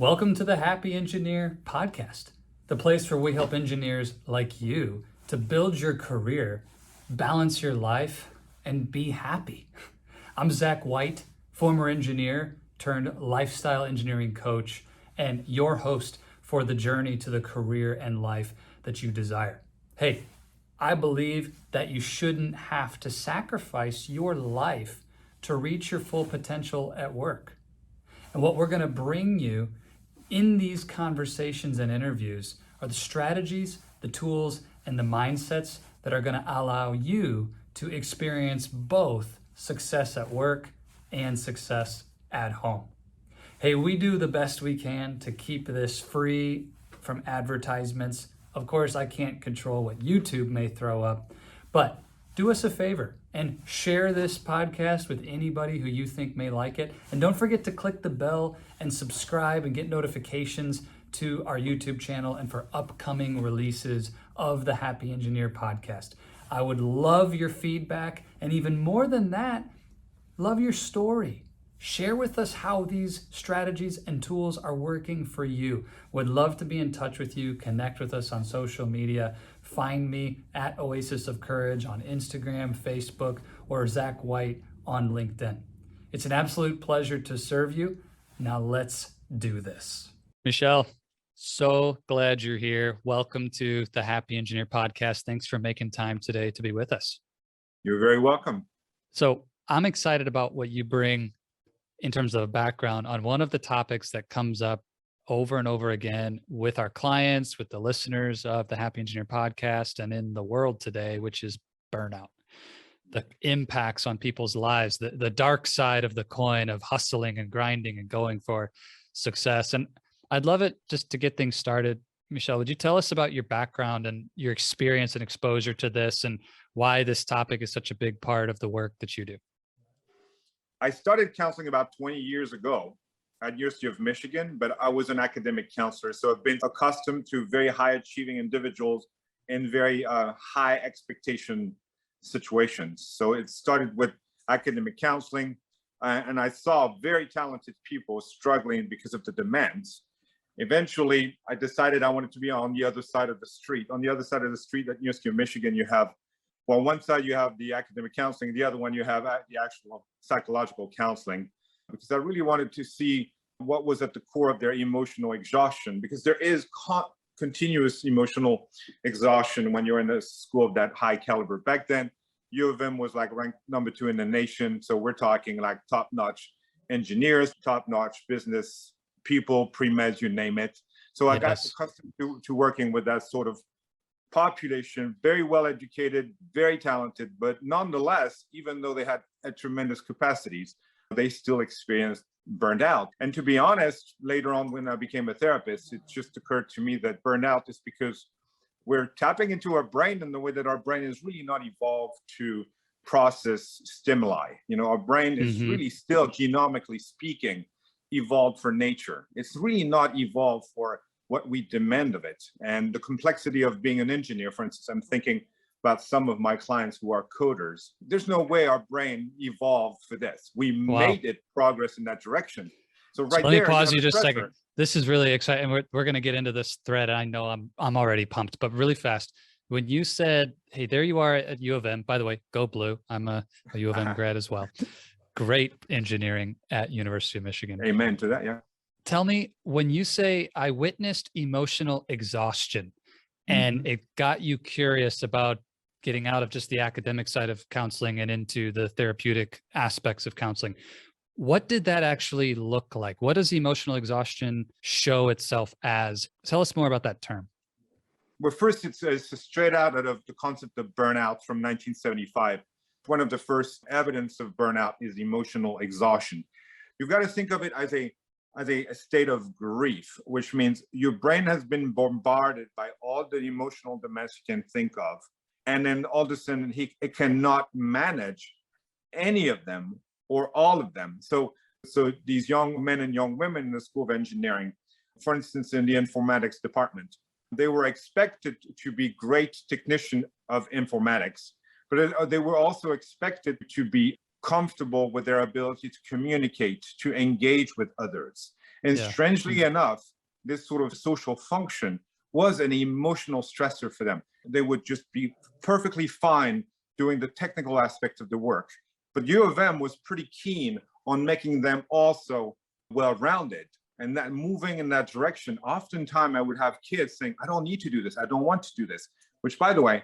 Welcome to the Happy Engineer podcast, the place where we help engineers like you to build your career, balance your life, and be happy. I'm Zach White, former engineer turned lifestyle engineering coach, and your host for the journey to the career and life that you desire. Hey, I believe that you shouldn't have to sacrifice your life to reach your full potential at work. And what we're going to bring you in these conversations and interviews are the strategies, the tools, and the mindsets that are going to allow you to experience both success at work and success at home. Hey, we do the best we can to keep this free from advertisements. Of course, I can't control what YouTube may throw up, but do us a favor and share this podcast with anybody who you think may like it. And don't forget to click the bell and subscribe and get notifications to our YouTube channel and for upcoming releases of the Happy Engineer podcast. I would love your feedback, and even more than that, love your story. Share with us how these strategies and tools are working for you. Would love to be in touch with you. Connect with us on social media. Find me at Oasis of Courage on Instagram, Facebook, or Zach White on LinkedIn. It's an absolute pleasure to serve you. Now let's do this. Michel, so glad you're here. Welcome to the Happy Engineer podcast. Thanks for making time today to be with us. You're very welcome. So I'm excited about what you bring in terms of a background on one of the topics that comes up over and over again with our clients, with the listeners of the Happy Engineer podcast, and in the world today, which is burnout, the impacts on people's lives, the dark side of the coin of hustling and grinding and going for success. And I'd love it just to get things started. Michel, would you tell us about your background and your experience and exposure to this and why this topic is such a big part of the work that you do? I started counseling about 20 years ago at University of Michigan, but I was an academic counselor. So I've been accustomed to very high achieving individuals in very high expectation situations. So it started with academic counseling, and I saw very talented people struggling because of the demands. Eventually, I decided I wanted to be on the other side of the street. On the other side of the street at University of Michigan, you have, well, one side you have the academic counseling, the other one you have the actual psychological counseling, because I really wanted to see what was at the core of their emotional exhaustion, because there is continuous emotional exhaustion when you're in a school of that high caliber. Back then, U of M was like ranked number 2 in the nation. So we're talking like top-notch engineers, top-notch business people, pre-meds, you name it. So I got accustomed to working with that sort of population, very well educated, very talented, but nonetheless, even though they had tremendous capacities, they still experienced burned out. And to be honest, later on when I became a therapist, it just occurred to me that burnout is because we're tapping into our brain in the way that our brain is really not evolved to process stimuli. You know, our brain is really still, genomically speaking, evolved for nature. It's really not evolved for what we demand of it. And the complexity of being an engineer, for instance, I'm thinking about some of my clients who are coders. There's no way our brain evolved for this. We made it progress in that direction. So Let me pause you just a second. This is really exciting. We're going to get into this thread. I know I'm already pumped, but really fast. When you said, hey, there you are at U of M, by the way, go blue. I'm a U of M grad as well. Great engineering at University of Michigan. Amen to that, yeah. Tell me, when you say I witnessed emotional exhaustion and it got you curious about getting out of just the academic side of counseling and into the therapeutic aspects of counseling, what did that actually look like? What does emotional exhaustion show itself as? Tell us more about that term. Well, first, it's straight out of the concept of burnout from 1975. One of the first evidence of burnout is emotional exhaustion. You've got to think of it as a state of grief, which means your brain has been bombarded by all the emotional demands you can think of. And then all of a sudden, it cannot manage any of them or all of them. So these young men and young women in the School of Engineering, for instance, in the informatics department, they were expected to be great technicians of informatics, but they were also expected to be comfortable with their ability to communicate, to engage with others. And Yeah. strangely enough, this sort of social function was an emotional stressor for them. They would just be perfectly fine doing the technical aspect of the work. But U of M was pretty keen on making them also well-rounded. And that moving in that direction, oftentimes I would have kids saying, I don't need to do this. I don't want to do this, which, by the way,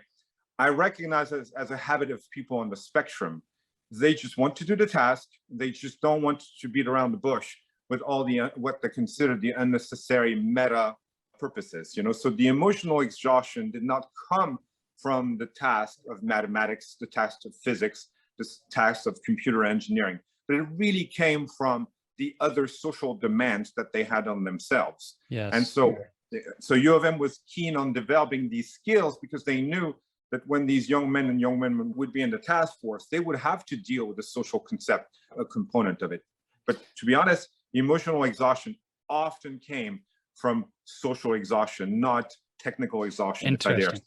I recognize as a habit of people on the spectrum. They just want to do the task. They just don't want to beat around the bush with all the what they consider the unnecessary meta purposes. So the emotional exhaustion did not come from the task of mathematics, the task of physics, the task of computer engineering, but it really came from the other social demands that they had on themselves. Yes. And so U of M was keen on developing these skills because they knew that when these young men and young women would be in the task force, they would have to deal with the social component of it. But to be honest, emotional exhaustion often came from social exhaustion, not technical exhaustion. Interesting.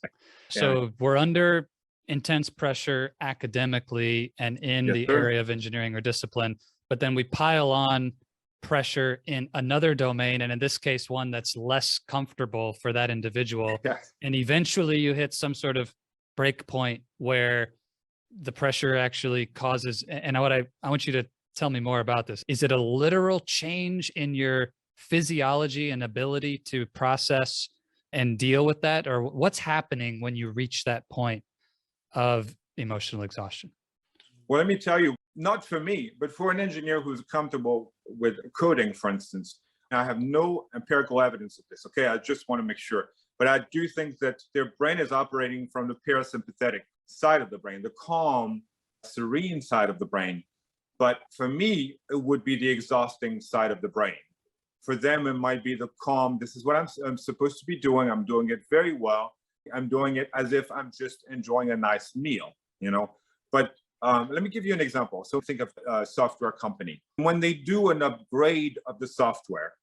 So we're under intense pressure academically and in the area of engineering or discipline, but then we pile on pressure in another domain, and in this case, one that's less comfortable for that individual. Yes. And eventually you hit some sort of break point where the pressure actually causes, and I want you to tell me more about this. Is it a literal change in your physiology and ability to process and deal with that? Or what's happening when you reach that point of emotional exhaustion? Well, let me tell you, not for me, but for an engineer who's comfortable with coding, for instance, I have no empirical evidence of this, okay? I just want to make sure. But I do think that their brain is operating from the parasympathetic side of the brain, the calm, serene side of the brain. But for me, it would be the exhausting side of the brain. For them, it might be the calm. This is what I'm supposed to be doing. I'm doing it very well. I'm doing it as if I'm just enjoying a nice meal, But let me give you an example. So think of a software company. When they do an upgrade of the software,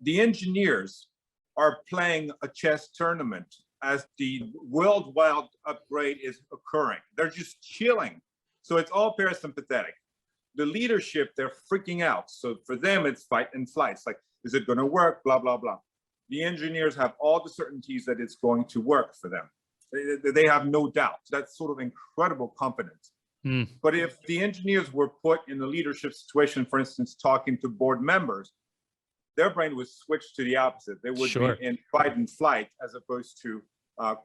the engineers are playing a chess tournament as the worldwide upgrade is occurring. They're just chilling. So it's all parasympathetic. The leadership, they're freaking out. So for them, it's fight and flight. It's like, is it going to work? Blah, blah, blah. The engineers have all the certainties that it's going to work for them. They have no doubt. That's sort of incredible confidence. But if the engineers were put in a leadership situation, for instance, talking to board members, their brain would switch to the opposite. They would be in fight and flight as opposed to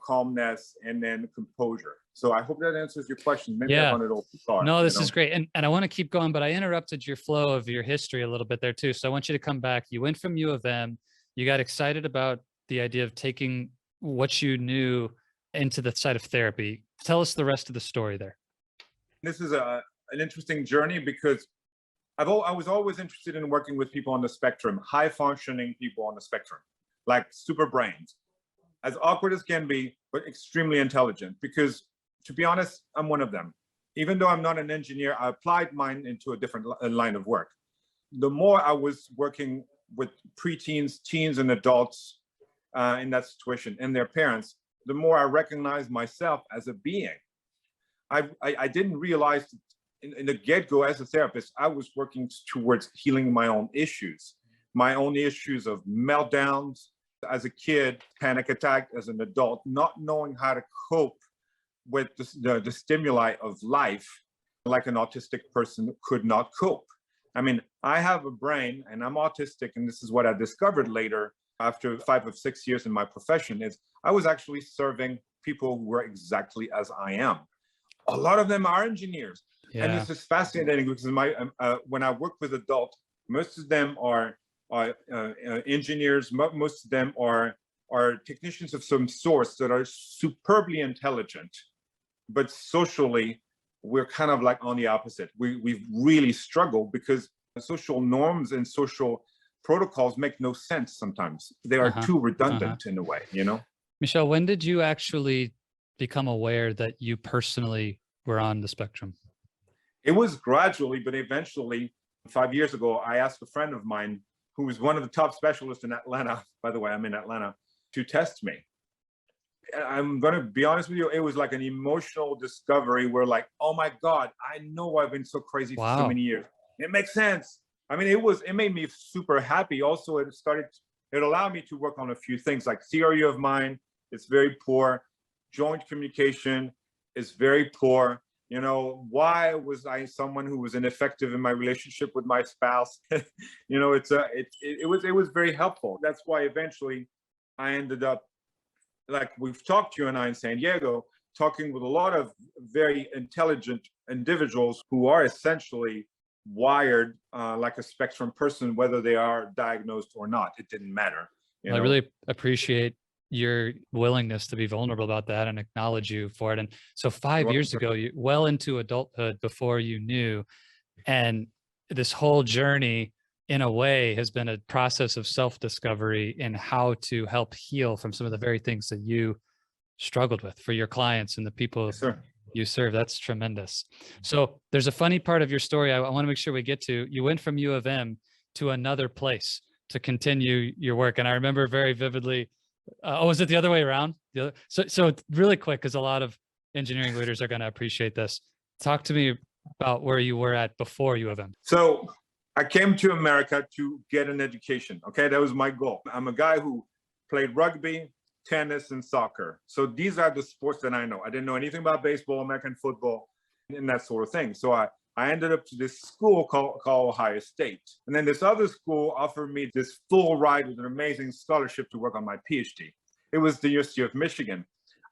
calmness and then composure. So I hope that answers your question. Maybe I went a little too far. No, this is great. And I want to keep going, but I interrupted your flow of your history a little bit there too. So I want you to come back. You went from U of M. You got excited about the idea of taking what you knew into the side of therapy. Tell us the rest of the story there. This is an interesting journey because I was always interested in working with people on the spectrum, high functioning people on the spectrum, like super brains, as awkward as can be, but extremely intelligent. Because to be honest, I'm one of them. Even though I'm not an engineer, I applied mine into a different line of work. The more I was working with preteens, teens, and adults in that situation and their parents, the more I recognized myself as a being. I didn't realize in the get-go as a therapist, I was working towards healing my own issues of meltdowns as a kid, panic attack as an adult, not knowing how to cope with the stimuli of life like an autistic person could not cope. I mean, I have a brain and I'm autistic, and this is what I discovered later after 5 or 6 years in my profession, is I was actually serving people who were exactly as I am. A lot of them are engineers. Yeah. And this is fascinating because when I work with adults, most of them are engineers, most of them are technicians of some sort that are superbly intelligent, but socially, we're kind of like on the opposite. We've really struggled because social norms and social protocols make no sense sometimes. They are too redundant in a way, Michel, when did you actually become aware that you personally were on the spectrum? It was gradually, but eventually 5 years ago, I asked a friend of mine who was one of the top specialists in Atlanta, by the way, I'm in Atlanta, to test me. I'm going to be honest with you, it was like an emotional discovery where like, oh my God, I know I've been so crazy for so many years. It makes sense. I mean, it made me super happy. Also, it allowed me to work on a few things like theory of mind. It's very poor. Joint communication is very poor. You know, why was I someone who was ineffective in my relationship with my spouse? You know, it was very helpful. That's why eventually I ended up, like we've talked to you and I in San Diego, talking with a lot of very intelligent individuals who are essentially wired like a spectrum person, whether they are diagnosed or not. It didn't matter. You I know? really appreciate your willingness to be vulnerable about that and acknowledge you for it. And so 5 years ago, you well into adulthood before you knew, and this whole journey in a way has been a process of self-discovery in how to help heal from some of the very things that you struggled with for your clients and the people Yes, sir. you serve. That's tremendous. So there's a funny part of your story I want to make sure we get to. You went from U of M to another place to continue your work. And I remember very vividly, was it the other way around? So really quick, because a lot of engineering leaders are going to appreciate this. Talk to me about where you were at before U of M. So I came to America to get an education. Okay, that was my goal. I'm a guy who played rugby, tennis, and soccer. So these are the sports that I know. I didn't know anything about baseball, American football, and that sort of thing. So I ended up to this school called Ohio State. And then this other school offered me this full ride with an amazing scholarship to work on my PhD. It was the University of Michigan.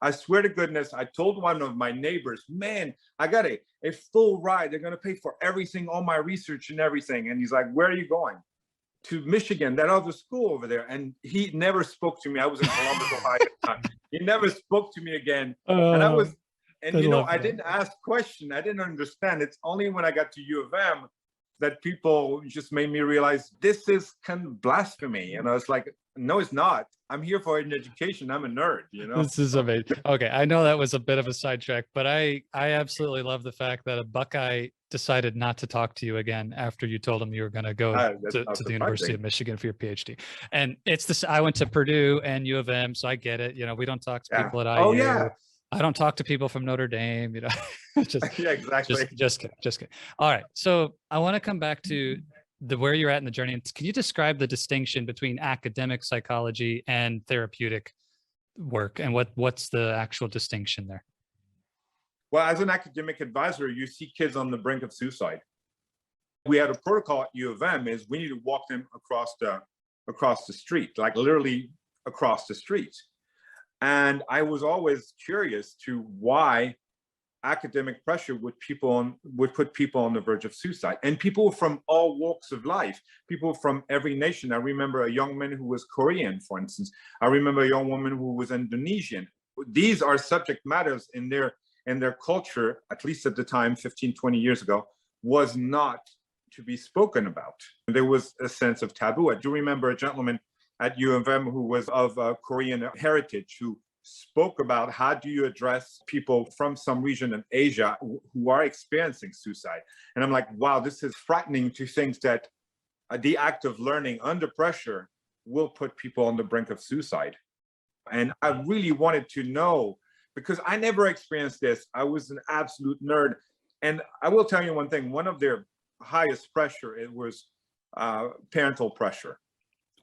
I swear to goodness, I told one of my neighbors, man, I got a full ride. They're going to pay for everything, all my research and everything. And he's like, where are you going? To Michigan, that other school over there. And he never spoke to me. I was in Columbus, Ohio at the time. He never spoke to me again. And I was, and you know, I didn't ask question. I didn't understand. It's only when I got to U of M that people just made me realize this is kind of blasphemy. And I was like, no, it's not. I'm here for an education. I'm a nerd, you know? This is amazing. Okay, I know that was a bit of a sidetrack, but I absolutely love the fact that a Buckeye decided not to talk to you again after you told him you were going to go to the University of Michigan for your PhD. And it's this, I went to Purdue and U of M, so I get it. You know, we don't talk to people at IU. Oh, yeah. I don't talk to people from Notre Dame, you know. Yeah, exactly. Just kidding. All right. So I want to come back to where you're at in the journey. And can you describe the distinction between academic psychology and therapeutic work, and what's the actual distinction there? Well, as an academic advisor, you see kids on the brink of suicide. We had a protocol at U of M is we need to walk them across the street, like literally across the street. And I was always curious to why academic pressure would put people on the verge of suicide, and people from all walks of life, people from every nation. I remember a young man who was Korean, for instance. I remember a young woman who was Indonesian. These are subject matters in their culture, at least at the time, 15, 20 years ago, was not to be spoken about. There was a sense of taboo. I do remember a gentleman at U of M who was of Korean heritage, who spoke about how do you address people from some region in Asia who are experiencing suicide. And I'm like, wow, this is frightening to think that the act of learning under pressure will put people on the brink of suicide. And I really wanted to know, because I never experienced this. I was an absolute nerd. And I will tell you one thing, one of their highest pressure, it was parental pressure.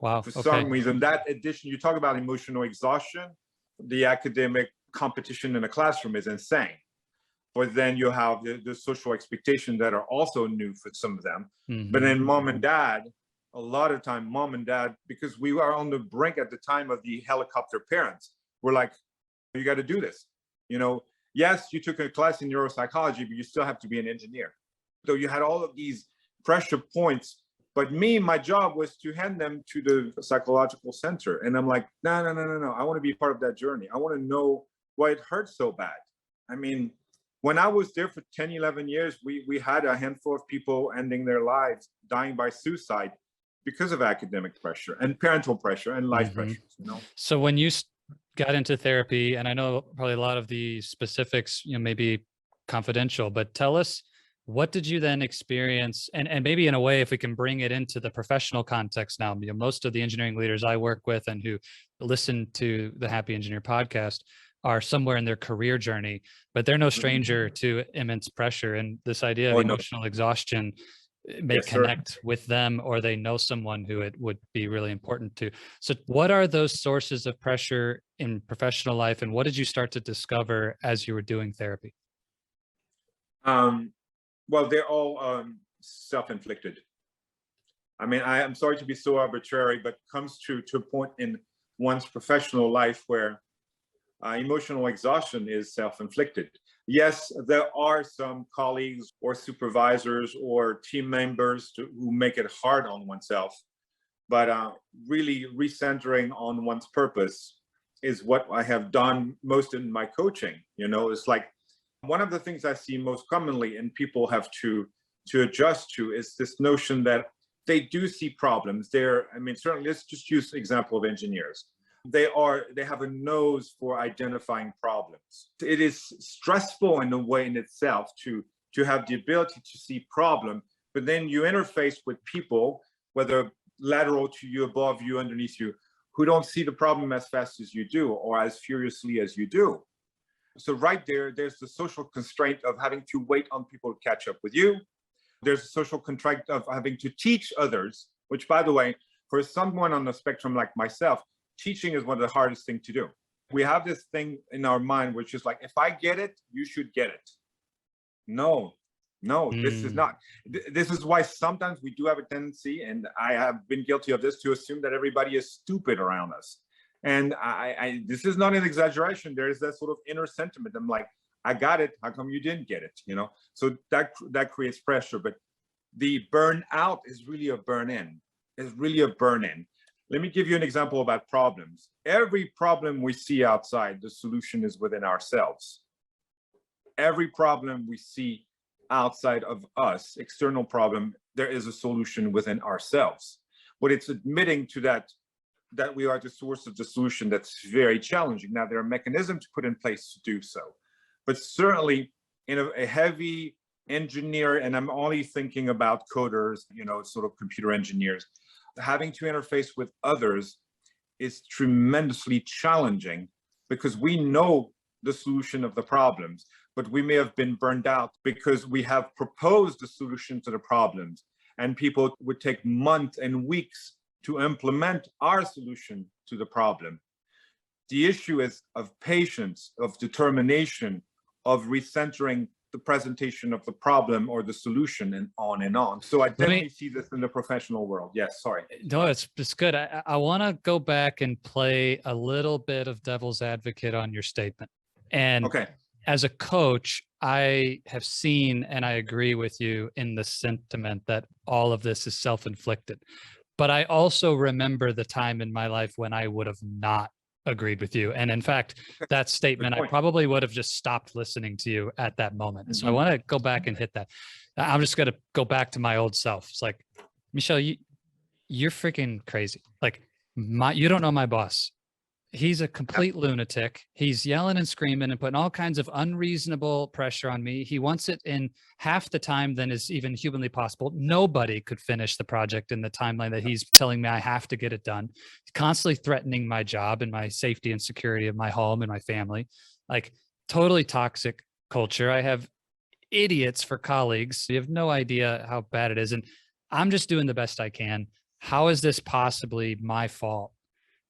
Wow. For some reason, that addition, you talk about emotional exhaustion, the academic competition in the classroom is insane. But then you have the social expectations that are also new for some of them. Mm-hmm. But then mom and dad, a lot of time, mom and dad, because we are on the brink at the time of the helicopter parents, we're like, you got to do this. You know, yes, you took a class in neuropsychology, but you still have to be an engineer. So you had all of these pressure points. But my job was to hand them to the psychological center. And I'm like, no. I want to be part of that journey. I want to know why it hurts so bad. I mean, when I was there for 10, 11 years, we had a handful of people ending their lives, dying by suicide because of academic pressure and parental pressure and life pressures, you know? So when you got into therapy, and I know probably a lot of the specifics, you know, maybe confidential, but tell us, what did you then experience? And maybe in a way, if we can bring it into the professional context now, you know, most of the engineering leaders I work with and who listen to the Happy Engineer podcast are somewhere in their career journey, but they're no stranger to immense pressure. And this idea of emotional exhaustion may Yes, sir. connect with them, or they know someone who it would be really important to. So what are those sources of pressure in professional life, and what did you start to discover as you were doing therapy? Um, well, they're all self-inflicted. I mean, I am sorry to be so arbitrary, but comes to a point in one's professional life where emotional exhaustion is self-inflicted. Yes, there are some colleagues or supervisors or team members who make it hard on oneself, but really recentering on one's purpose is what I have done most in my coaching. It's like one of the things I see most commonly and people have to adjust to is this notion that they do see problems. Certainly, let's just use the example of engineers. They have a nose for identifying problems. It is stressful in a way in itself to have the ability to see problem, but then you interface with people, whether lateral to you, above you, underneath you, who don't see the problem as fast as you do or as furiously as you do. So right there's the social constraint of having to wait on people to catch up with you. There's a social constraint of having to teach others, which, by the way, for someone on the spectrum like myself, teaching is one of the hardest things to do. We have this thing in our mind, which is like, if I get it, you should get it. No, this is not. This is why sometimes we do have a tendency, and I have been guilty of this, to assume that everybody is stupid around us. And this is not an exaggeration. There is that sort of inner sentiment. I'm like, I got it. How come you didn't get it? So that creates pressure. But the burnout is really a burn-in. It's really a burn-in. Let me give you an example about problems. Every problem we see outside, the solution is within ourselves. Every problem we see outside of us, external problem, there is a solution within ourselves. But it's admitting to that we are the source of the solution that's very challenging. Now, there are mechanisms to put in place to do so. But certainly in a heavy engineer, and I'm only thinking about coders, sort of computer engineers, having to interface with others is tremendously challenging because we know the solution of the problems, but we may have been burned out because we have proposed a solution to the problems, and people would take months and weeks to implement our solution to the problem. The issue is of patience, of determination, of recentering the presentation of the problem or the solution, and on and on. So I definitely see this in the professional world. Yes, sorry. No, it's good. I want to go back and play a little bit of devil's advocate on your statement. And okay, as a coach, I have seen, and I agree with you in the sentiment that all of this is self-inflicted. But I also remember the time in my life when I would have not agreed with you. And in fact, that statement, I probably would have just stopped listening to you at that moment. Mm-hmm. So I want to go back and hit that. I'm just going to go back to my old self. It's like, Michel, you're freaking crazy. Like you don't know my boss. He's a complete lunatic. He's yelling and screaming and putting all kinds of unreasonable pressure on me. He wants it in half the time than is even humanly possible. Nobody could finish the project in the timeline that he's telling me I have to get it done. He's constantly threatening my job and my safety and security of my home and my family. Like totally toxic culture. I have idiots for colleagues. You have no idea how bad it is. And I'm just doing the best I can. How is this possibly my fault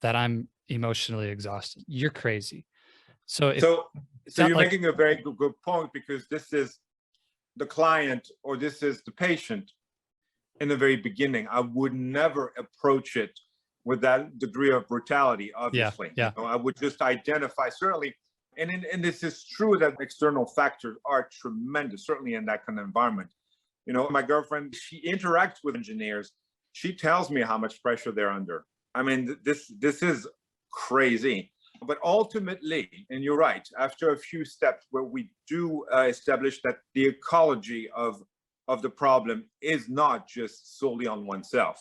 that I'm emotionally exhausted? You're crazy. So you're making a very good point, because this is the client or this is the patient in the very beginning. I would never approach it with that degree of brutality, obviously. Yeah. I would just identify, certainly, and this is true that external factors are tremendous, certainly in that kind of environment. My girlfriend, she interacts with engineers. She tells me how much pressure they're under. I mean, this is crazy. But ultimately, and you're right, after a few steps where we do establish that the ecology of the problem is not just solely on oneself,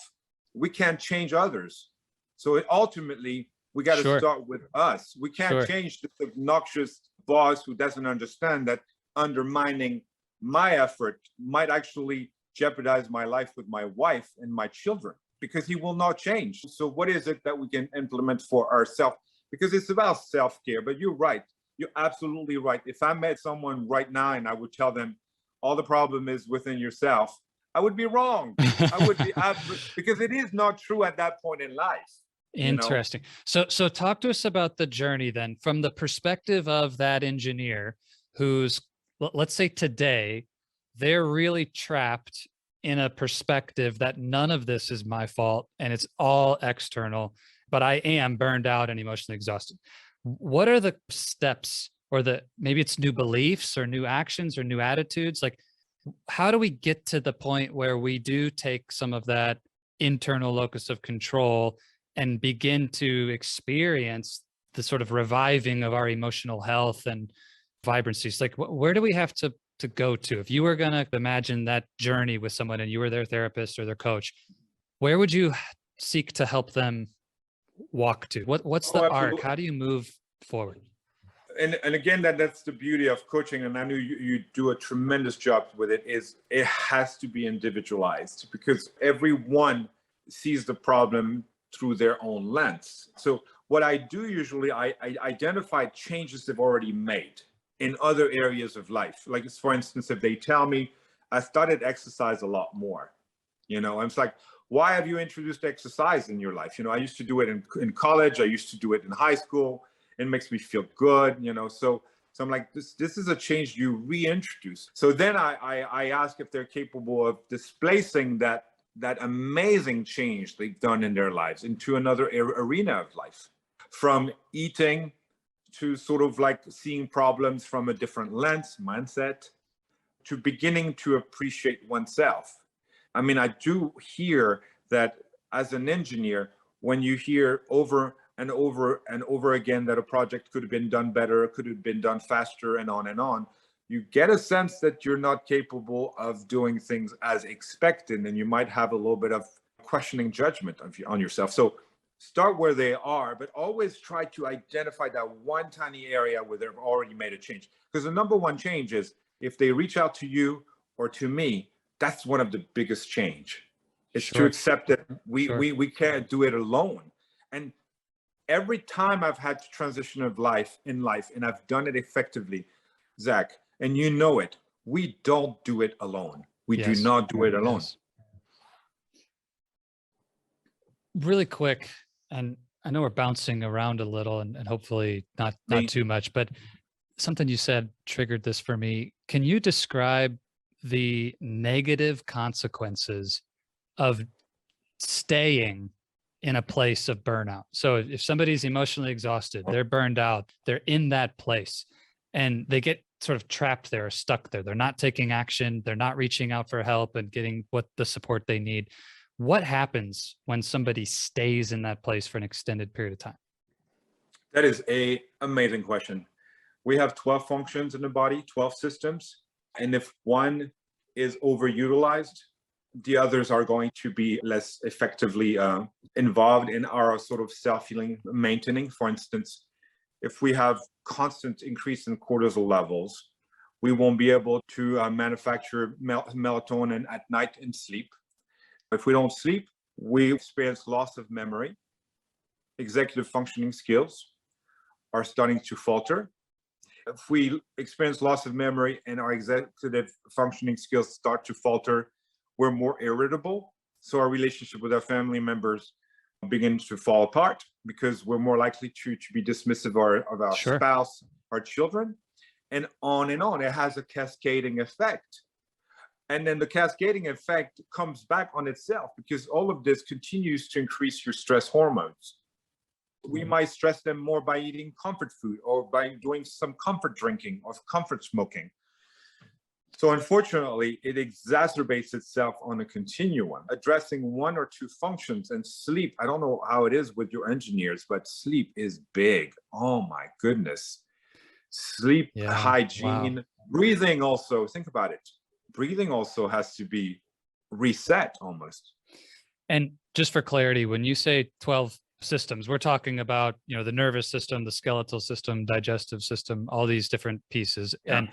we can't change others. So ultimately, we got to start with us. We can't change this obnoxious boss who doesn't understand that undermining my effort might actually jeopardize my life with my wife and my children, because he will not change. So what is it that we can implement for ourselves? Because it's about self-care. But you're right. You're absolutely right. If I met someone right now and I would tell them all the problem is within yourself, I would be wrong. I would be because it is not true at that point in life. Interesting. So talk to us about the journey then, from the perspective of that engineer who's, let's say today, they're really trapped in a perspective that none of this is my fault and it's all external, but I am burned out and emotionally exhausted. What are the steps, or maybe it's new beliefs or new actions or new attitudes? Like, how do we get to the point where we do take some of that internal locus of control and begin to experience the sort of reviving of our emotional health and vibrancies? Like, where do we have to go to? If you were going to imagine that journey with someone and you were their therapist or their coach, where would you seek to help them walk to? What's the arc? How do you move forward? And again, that's the beauty of coaching, and I know you do a tremendous job with it, is it has to be individualized, because everyone sees the problem through their own lens. So what I do usually, I identify changes they've already made in other areas of life. Like, for instance, if they tell me, I started exercise a lot more, and it's like, why have you introduced exercise in your life? I used to do it in college. I used to do it in high school. It makes me feel good, so I'm like, this is a change you reintroduce. So then I ask if they're capable of displacing that amazing change they've done in their lives into another arena of life, from eating to sort of like seeing problems from a different lens, mindset, to beginning to appreciate oneself. I mean, I do hear that as an engineer, when you hear over and over and over again that a project could have been done better, could have been done faster, and on, you get a sense that you're not capable of doing things as expected, and you might have a little bit of questioning judgment on yourself. So start where they are, but always try to identify that one tiny area where they've already made a change. Because the number one change is, if they reach out to you or to me, that's one of the biggest change. It's to accept that we can't do it alone. And every time I've had to transition in life, and I've done it effectively, Zach, and you know it, we don't do it alone. We do not do it alone. Really quick, and I know we're bouncing around a little, and hopefully not too much, but something you said triggered this for me. Can you describe the negative consequences of staying in a place of burnout? So if somebody's emotionally exhausted, they're burned out, they're in that place, and they get sort of trapped there, stuck there. They're not taking action. They're not reaching out for help and getting the support they need. What happens when somebody stays in that place for an extended period of time? That is an amazing question. We have 12 functions in the body, 12 systems. And if one is overutilized, the others are going to be less effectively involved in our sort of self-healing maintaining. For instance, if we have constant increase in cortisol levels, we won't be able to manufacture melatonin at night in sleep. If we don't sleep, we experience loss of memory. Executive functioning skills are starting to falter. If we experience loss of memory and our executive functioning skills start to falter, we're more irritable. So our relationship with our family members begins to fall apart, because we're more likely to be dismissive of our spouse, our children, and on and on. It has a cascading effect. And then the cascading effect comes back on itself, because all of this continues to increase your stress hormones. We might stress them more by eating comfort food, or by doing some comfort drinking or comfort smoking. So unfortunately, it exacerbates itself on a continuum. Addressing one or two functions, and sleep, I don't know how it is with your engineers, but sleep is big. Oh my goodness. Sleep, hygiene, breathing also, think about it. Breathing also has to be reset almost. And just for clarity, when you say 12 systems, we're talking about, the nervous system, the skeletal system, digestive system, all these different pieces. And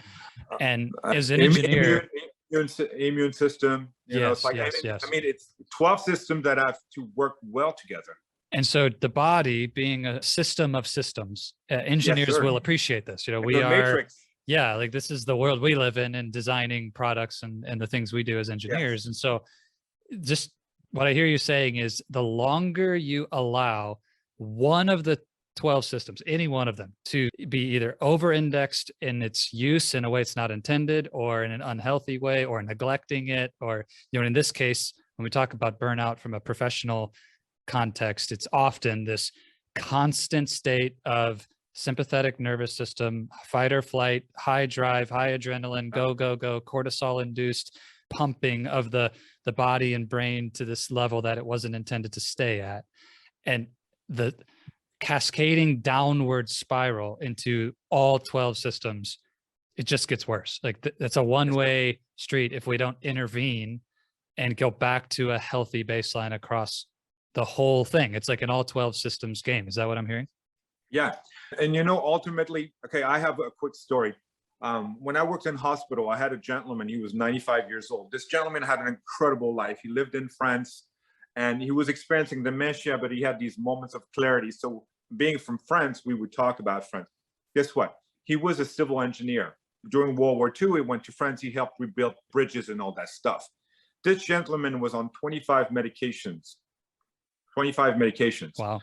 as an engineer, immune system, it's like, I mean, it's 12 systems that have to work well together. And so the body being a system of systems, engineers will appreciate this. We are, matrix. Yeah, like this is the world we live in and designing products and the things we do as Yes. engineers. And so just what I hear you saying is the longer you allow one of the 12 systems, any one of them, to be either over indexed in its use in a way it's not intended, or in an unhealthy way, or neglecting it, or, in this case, when we talk about burnout from a professional context, it's often this constant state of sympathetic nervous system, fight or flight, high drive, high adrenaline, go, go, go, cortisol induced pumping of the body and brain to this level that it wasn't intended to stay at. And the cascading downward spiral into all 12 systems, it just gets worse. Like that's a one-way street if we don't intervene and go back to a healthy baseline across the whole thing. It's like an all 12 systems game. Is that what I'm hearing? Yeah. And ultimately, okay, I have a quick story. When I worked in hospital, I had a gentleman, he was 95 years old. This gentleman had an incredible life. He lived in France and he was experiencing dementia, but he had these moments of clarity. So being from France, we would talk about France. Guess what? He was a civil engineer. During World War II, he went to France. He helped rebuild bridges and all that stuff. This gentleman was on 25 medications. 25 medications. Wow.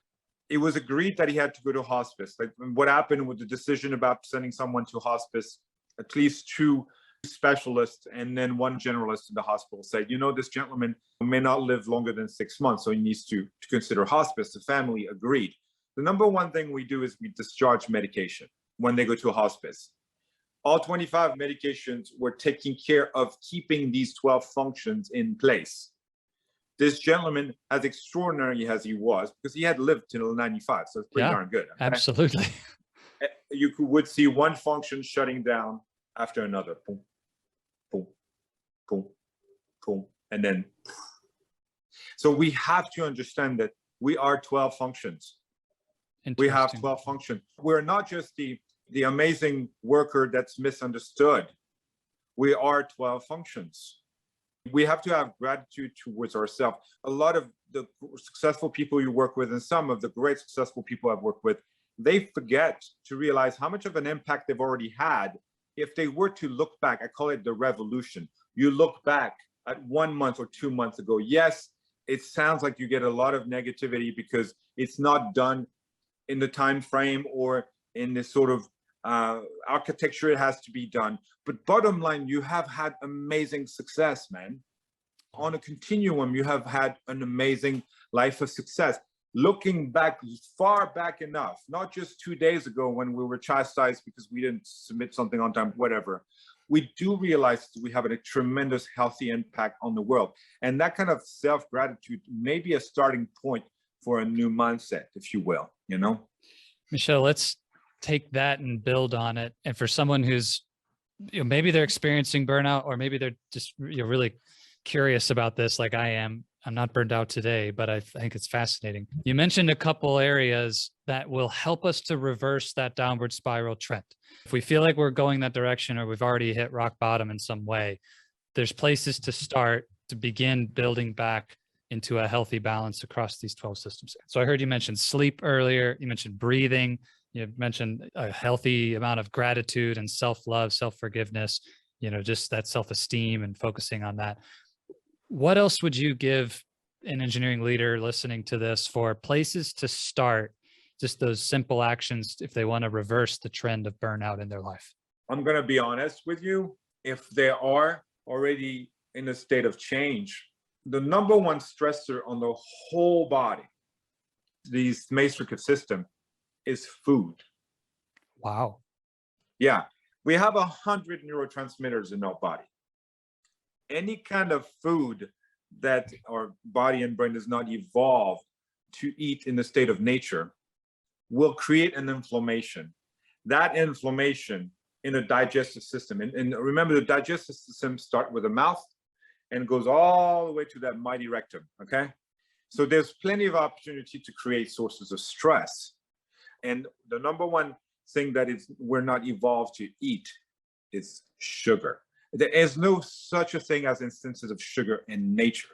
It was agreed that he had to go to hospice. Like, what happened with the decision about sending someone to hospice, at least 2 specialists and then 1 generalist in the hospital said, this gentleman may not live longer than 6 months, so he needs to consider hospice. The family agreed. The number one thing we do is we discharge medication when they go to a hospice. All 25 medications were taking care of keeping these 12 functions in place. This gentleman, as extraordinary as he was, because he had lived till 95, so it's pretty darn good. Okay? Absolutely. You would see one function shutting down after another. Boom, boom, boom, boom, and then. So we have to understand that we are 12 functions. We have 12 functions. We're not just the amazing worker that's misunderstood. We are 12 functions. We have to have gratitude towards ourselves. A lot of the successful people you work with, and some of the great successful people I've worked with, they forget to realize how much of an impact they've already had. If they were to look back, I call it the revolution. You look back at 1 month or 2 months ago. Yes, it sounds like you get a lot of negativity because it's not done in the time frame or in this sort of architecture it has to be done. But bottom line, you have had amazing success, man. On a continuum, you have had an amazing life of success. Looking back, far back enough, not just 2 days ago when we were chastised because we didn't submit something on time, whatever. We do realize that we have a tremendous healthy impact on the world. And that kind of self-gratitude may be a starting point for a new mindset, if you will, Michel, let's take that and build on it. And for someone who's, maybe they're experiencing burnout, or maybe they're just really curious about this, like I am. I'm not burned out today, but I think it's fascinating. You mentioned a couple areas that will help us to reverse that downward spiral trend. If we feel like we're going that direction, or we've already hit rock bottom in some way, there's places to start to begin building back into a healthy balance across these 12 systems. So I heard you mention sleep earlier. You mentioned breathing. You mentioned a healthy amount of gratitude and self-love, self-forgiveness, just that self-esteem and focusing on that. What else would you give an engineering leader listening to this for places to start, just those simple actions if they want to reverse the trend of burnout in their life? I'm going to be honest with you. If they are already in a state of change, the number one stressor on the whole body, this matrix system, is food. Wow. Yeah. We have 100 neurotransmitters in our body. Any kind of food that our body and brain does not evolve to eat in the state of nature will create an inflammation. That inflammation in a digestive system, and remember, the digestive system starts with the mouth and goes all the way to that mighty rectum, okay? So there's plenty of opportunity to create sources of stress. And the number one thing that we're not evolved to eat is sugar. There is no such a thing as instances of sugar in nature.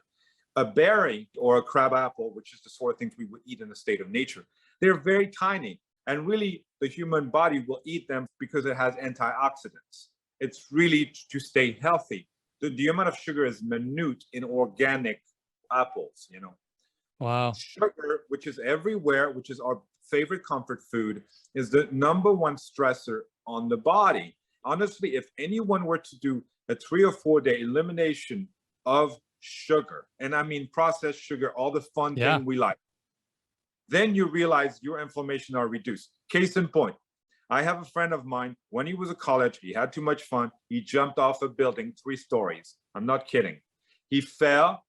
A berry or a crab apple, which is the sort of things we would eat in a state of nature, they're very tiny. And really, the human body will eat them because it has antioxidants. It's really to stay healthy. The amount of sugar is minute in organic apples, you know. Wow. Sugar, which is everywhere, which is our favorite comfort food, is the number one stressor on the body. Honestly, if anyone were to do a 3 or 4 day elimination of sugar, and I mean processed sugar, all the fun thing we like, then you realize your inflammation are reduced. Case in point, I have a friend of mine, when he was in college, he had too much fun. He jumped off a building 3 stories. I'm not kidding. He fell,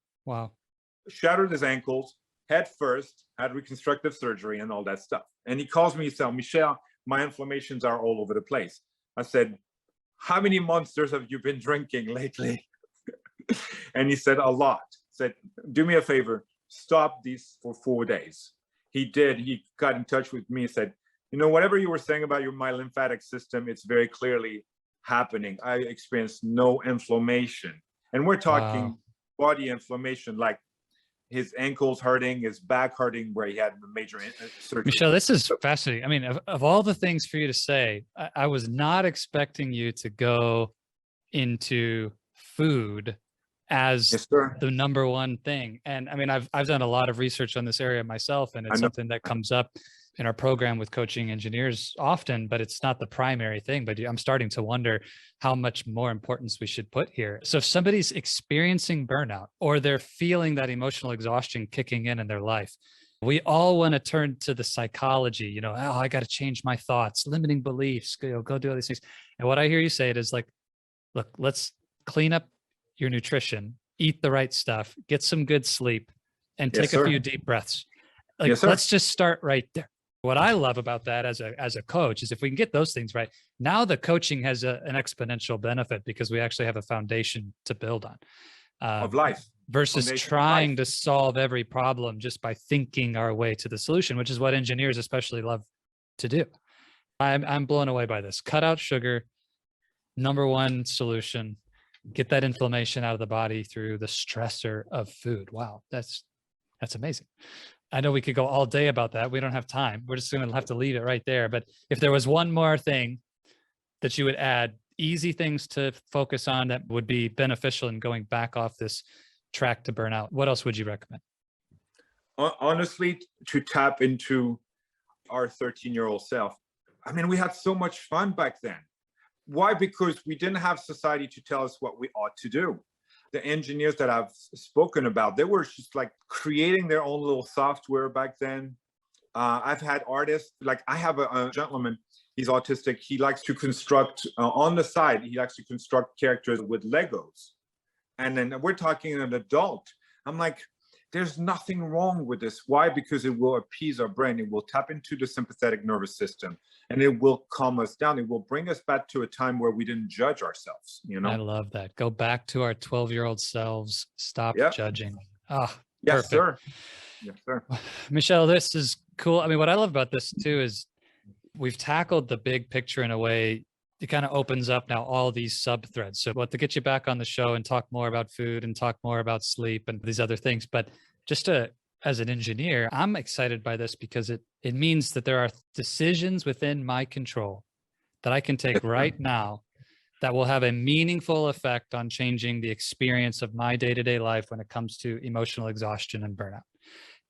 shattered his ankles, head first, had reconstructive surgery and all that stuff. And he calls me, he said, Michel, my inflammations are all over the place. I said, how many monsters have you been drinking lately? And he said, a lot. Said, do me a favor, stop these for 4 days. He did. He got in touch with me and said, you know, whatever you were saying about my lymphatic system, it's very clearly happening. I experienced no inflammation. And we're talking body inflammation, like his ankles hurting, his back hurting, where he had major surgery. Michel, this is fascinating. I mean, of all the things for you to say, I was not expecting you to go into food as the number one thing. And I mean, I've done a lot of research on this area myself, and it's something that comes up in our program with coaching engineers often, but it's not the primary thing. But I'm starting to wonder how much more importance we should put here. So if somebody's experiencing burnout or they're feeling that emotional exhaustion kicking in their life, we all want to turn to the psychology, you know, oh, I got to change my thoughts, limiting beliefs, go do all these things. And what I hear you say it is like, look, let's clean up your nutrition, eat the right stuff, get some good sleep, and take a few deep breaths. Like, let's just start right there. What I love about that as a coach is if we can get those things right, now the coaching has an exponential benefit because we actually have a foundation to build on. Of life. Versus trying to solve every problem just by thinking our way to the solution, which is what engineers especially love to do. I'm blown away by this. Cut out sugar, number one solution. Get that inflammation out of the body through the stressor of food. Wow, that's amazing. I know we could go all day about that. We don't have time. We're just going to have to leave it right there. But if there was one more thing that you would add, easy things to focus on that would be beneficial in going back off this track to burnout, what else would you recommend? Honestly, to tap into our 13-year-old self. I mean, we had so much fun back then. Why? Because we didn't have society to tell us what we ought to do. The engineers that I've spoken about, they were just like creating their own little software back then. I've had artists, like I have a gentleman, he's autistic. He likes to construct, on the side, he likes to construct characters with Legos. And then we're talking an adult. I'm like, there's nothing wrong with this. Why? Because it will appease our brain. It will tap into the sympathetic nervous system and it will calm us down. It will bring us back to a time where we didn't judge ourselves, you know? I love that. Go back to our 12-year-old selves. Stop judging. Ah, yes, sir. Yes, sir. Michel, this is cool. I mean, what I love about this too is we've tackled the big picture in a way. It kind of opens up now all these sub threads. So what to get you back on the show and talk more about food and talk more about sleep and these other things. But just as an engineer, I'm excited by this because it means that there are decisions within my control that I can take right now that will have a meaningful effect on changing the experience of my day-to-day life when it comes to emotional exhaustion and burnout.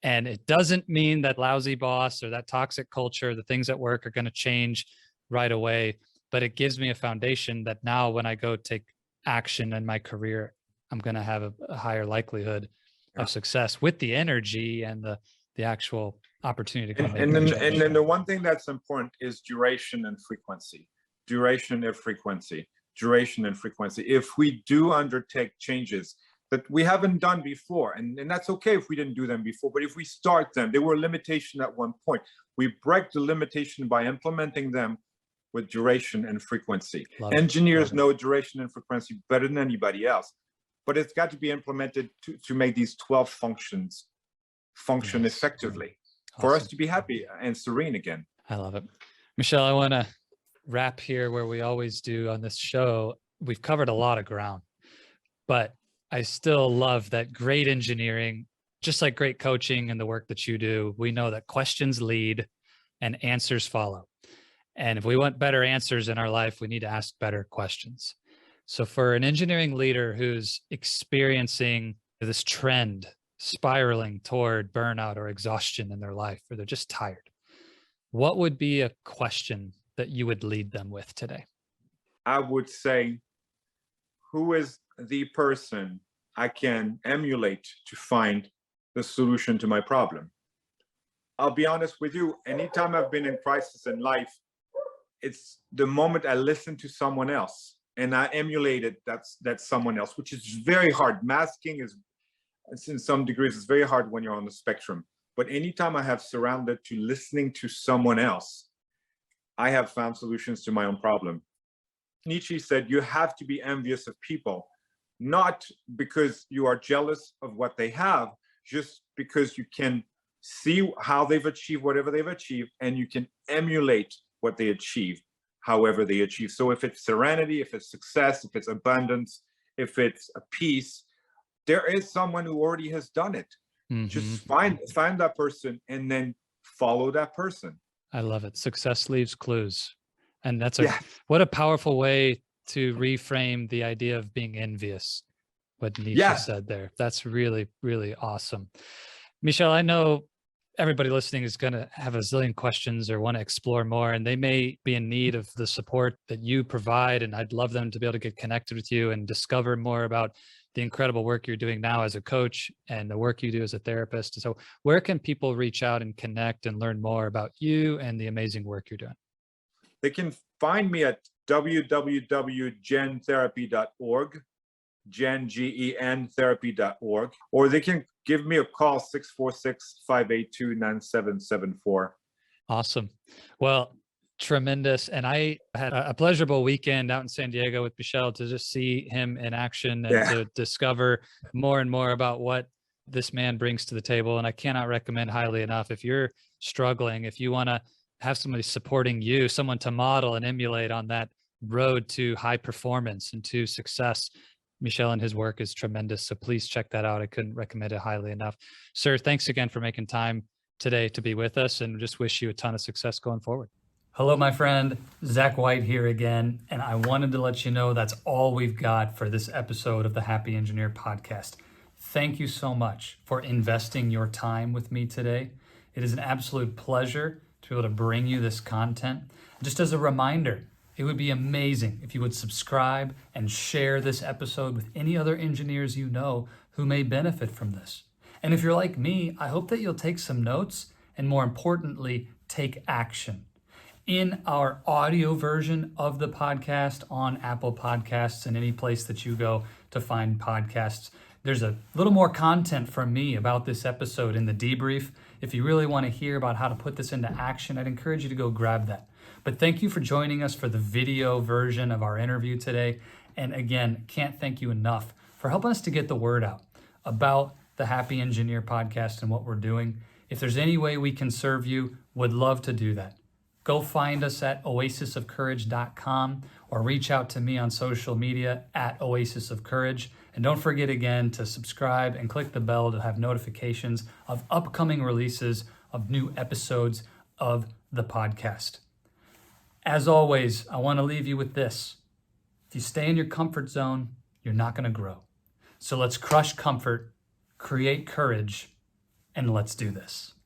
And it doesn't mean that lousy boss or that toxic culture, the things at work are going to change right away. But it gives me a foundation that now when I go take action in my career, I'm going to have a higher likelihood of success with the energy and the actual opportunity to come and then the one thing that's important is duration and frequency. Duration and frequency. Duration and frequency. If we do undertake changes that we haven't done before, and that's okay if we didn't do them before, but if we start them, they were a limitation at one point. We break the limitation by implementing them with duration and frequency. Engineers know duration and frequency better than anybody else, but it's got to be implemented to make these 12 functions function effectively for us to be happy and serene again. I love it. Michel, I want to wrap here where we always do on this show. We've covered a lot of ground, but I still love that great engineering, just like great coaching and the work that you do. We know that questions lead. and answers follow. And if we want better answers in our life, we need to ask better questions. So for an engineering leader who's experiencing this trend spiraling toward burnout or exhaustion in their life, or they're just tired, what would be a question that you would lead them with today? I would say, who is the person I can emulate to find the solution to my problem? I'll be honest with you, anytime I've been in crisis in life, it's the moment I listen to someone else and I emulated that someone else, which is very hard. Masking is, in some degrees, it's very hard when you're on the spectrum. But anytime I have surrounded to listening to someone else, I have found solutions to my own problem. Nietzsche said, you have to be envious of people, not because you are jealous of what they have, just because you can see how they've achieved whatever they've achieved, and you can emulate what they achieve, however they achieve. So if it's serenity, if it's success, if it's abundance, if it's a peace, there is someone who already has done it. Mm-hmm. Just find that person and then follow that person. I love it. Success leaves clues. And what a powerful way to reframe the idea of being envious, what Nietzsche said there. That's really, really awesome. Michel, I know everybody listening is going to have a zillion questions or want to explore more, and they may be in need of the support that you provide. And I'd love them to be able to get connected with you and discover more about the incredible work you're doing now as a coach and the work you do as a therapist. So where can people reach out and connect and learn more about you and the amazing work you're doing? They can find me at www.gentherapy.org, GEN therapy.org, or they can give me a call, 646-582-9774. Awesome. Well, tremendous. And I had a pleasurable weekend out in San Diego with Michel to just see him in action and to discover more and more about what this man brings to the table. And I cannot recommend highly enough, if you're struggling, if you want to have somebody supporting you, someone to model and emulate on that road to high performance and to success, Michel and his work is tremendous. So please check that out. I couldn't recommend it highly enough. Sir, thanks again for making time today to be with us, and just wish you a ton of success going forward. Hello, my friend. Zach White here again. And I wanted to let you know that's all we've got for this episode of the Happy Engineer podcast. Thank you so much for investing your time with me today. It is an absolute pleasure to be able to bring you this content. Just as a reminder, it would be amazing if you would subscribe and share this episode with any other engineers you know who may benefit from this. And if you're like me, I hope that you'll take some notes and, more importantly, take action. In our audio version of the podcast on Apple Podcasts and any place that you go to find podcasts, there's a little more content from me about this episode in the debrief. If you really want to hear about how to put this into action, I'd encourage you to go grab that. But thank you for joining us for the video version of our interview today. And again, can't thank you enough for helping us to get the word out about the Happy Engineer podcast and what we're doing. If there's any way we can serve you, would love to do that. Go find us at oasisofcourage.com or reach out to me on social media at Oasis of Courage. And don't forget again to subscribe and click the bell to have notifications of upcoming releases of new episodes of the podcast. As always, I want to leave you with this. If you stay in your comfort zone, you're not going to grow. So let's crush comfort, create courage, and let's do this.